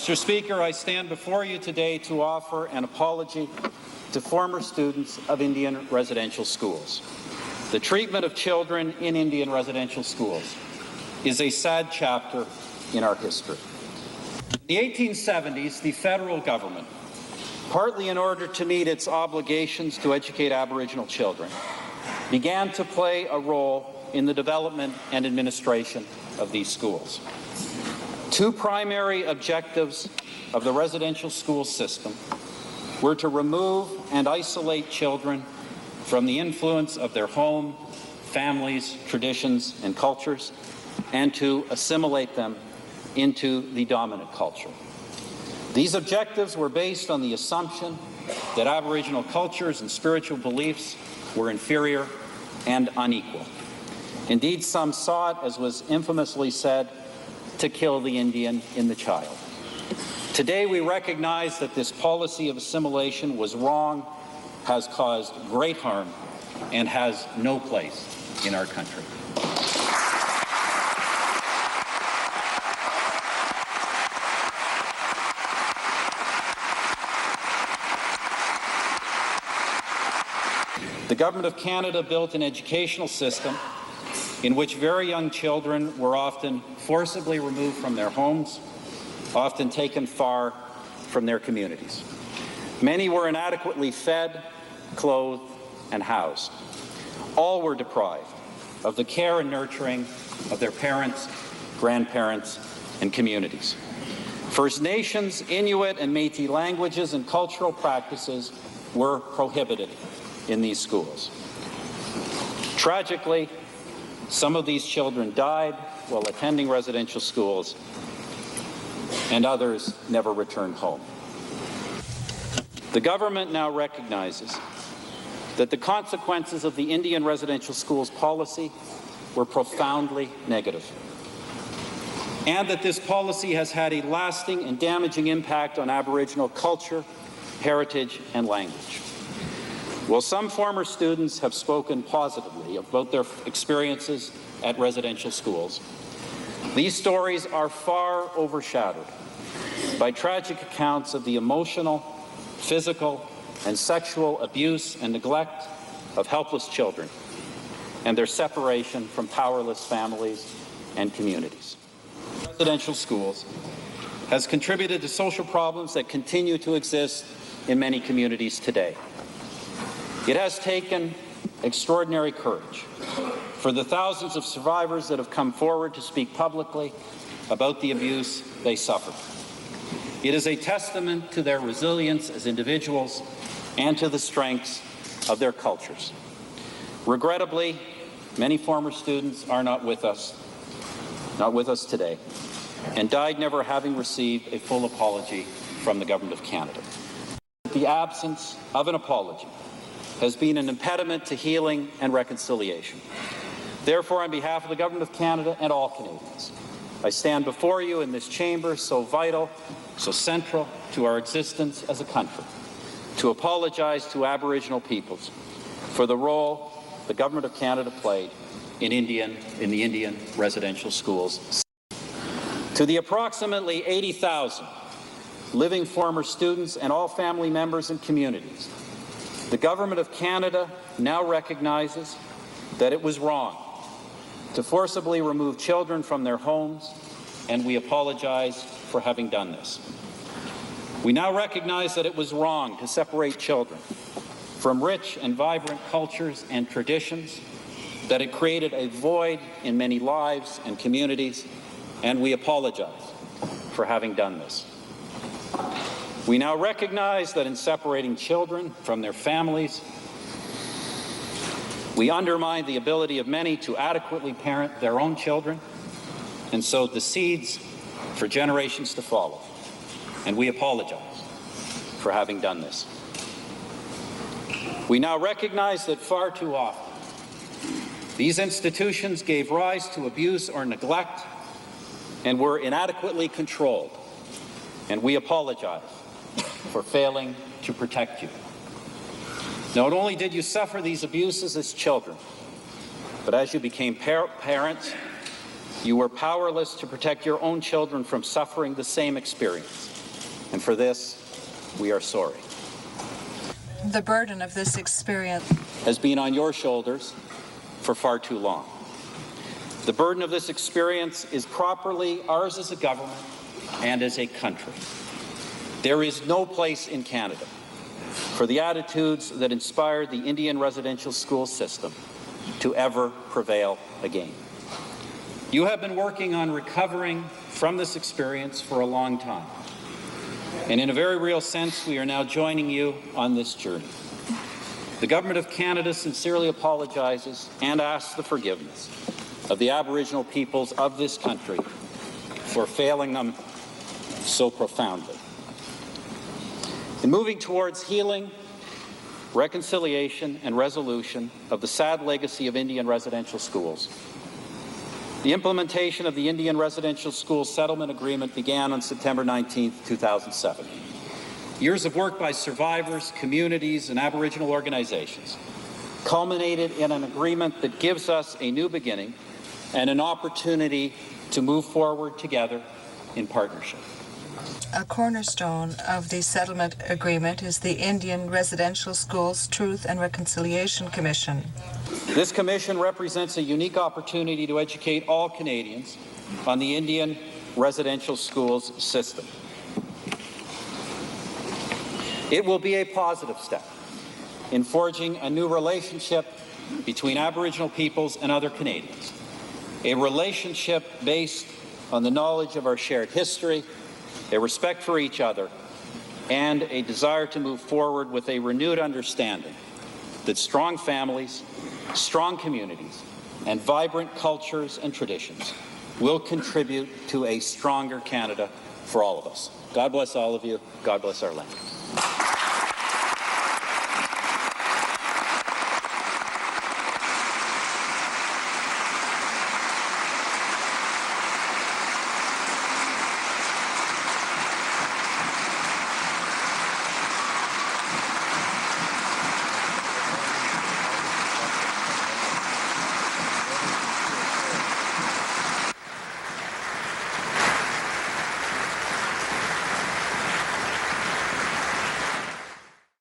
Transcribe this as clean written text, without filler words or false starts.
Mr. Speaker, I stand before you today to offer an apology to former students of Indian residential schools. The treatment of children in Indian residential schools is a sad chapter in our history. In the 1870s, the federal government, partly in order to meet its obligations to educate Aboriginal children, began to play a role in the development and administration of these schools. Two primary objectives of the residential school system were to remove and isolate children from the influence of their home, families, traditions, and cultures, and to assimilate them into the dominant culture. These objectives were based on the assumption that Aboriginal cultures and spiritual beliefs were inferior and unequal. Indeed, some sought, as was infamously said, to kill the Indian in the child. Today, we recognize that this policy of assimilation was wrong, has caused great harm, and has no place in our country. The Government of Canada built an educational system in which very young children were often forcibly removed from their homes, often taken far from their communities. Many were inadequately fed, clothed, and housed. All were deprived of the care and nurturing of their parents, grandparents, and communities. First Nations, Inuit, and Métis languages and cultural practices were prohibited in these schools. Tragically, some of these children died while attending residential schools, and others never returned home. The government now recognizes that the consequences of the Indian residential schools policy were profoundly negative, and that this policy has had a lasting and damaging impact on Aboriginal culture, heritage, and language. While some former students have spoken positively about their experiences at residential schools, these stories are far overshadowed by tragic accounts of the emotional, physical, and sexual abuse and neglect of helpless children and their separation from powerless families and communities. Residential schools has contributed to social problems that continue to exist in many communities today. It has taken extraordinary courage for the thousands of survivors that have come forward to speak publicly about the abuse they suffered. It is a testament to their resilience as individuals and to the strengths of their cultures. Regrettably, many former students are not with us today, and died never having received a full apology from the Government of Canada. The absence of an apology has been an impediment to healing and reconciliation. Therefore, on behalf of the Government of Canada and all Canadians, I stand before you in this chamber so vital, so central to our existence as a country, to apologize to Aboriginal peoples for the role the Government of Canada played in the Indian residential schools. To the approximately 80,000 living former students and all family members and communities, the Government of Canada now recognizes that it was wrong to forcibly remove children from their homes, and we apologize for having done this. We now recognize that it was wrong to separate children from rich and vibrant cultures and traditions, that it created a void in many lives and communities, and we apologize for having done this. We now recognize that in separating children from their families, we undermine the ability of many to adequately parent their own children and sow the seeds for generations to follow. And we apologize for having done this. We now recognize that far too often these institutions gave rise to abuse or neglect and were inadequately controlled. And we apologize for failing to protect you. Not only did you suffer these abuses as children, but as you became parents, you were powerless to protect your own children from suffering the same experience. And for this, we are sorry. The burden of this experience has been on your shoulders for far too long. The burden of this experience is properly ours as a government and as a country. There is no place in Canada for the attitudes that inspired the Indian residential school system to ever prevail again. You have been working on recovering from this experience for a long time. And in a very real sense, we are now joining you on this journey. The Government of Canada sincerely apologizes and asks the forgiveness of the Aboriginal peoples of this country for failing them so profoundly. In moving towards healing, reconciliation, and resolution of the sad legacy of Indian residential schools, the implementation of the Indian Residential School Settlement Agreement began on September 19, 2007. Years of work by survivors, communities, and Aboriginal organizations culminated in an agreement that gives us a new beginning and an opportunity to move forward together in partnership. A cornerstone of the settlement agreement is the Indian Residential Schools Truth and Reconciliation Commission. This commission represents a unique opportunity to educate all Canadians on the Indian residential schools system. It will be a positive step in forging a new relationship between Aboriginal peoples and other Canadians, a relationship based on the knowledge of our shared history, a respect for each other, and a desire to move forward with a renewed understanding that strong families, strong communities, and vibrant cultures and traditions will contribute to a stronger Canada for all of us. God bless all of you. God bless our land.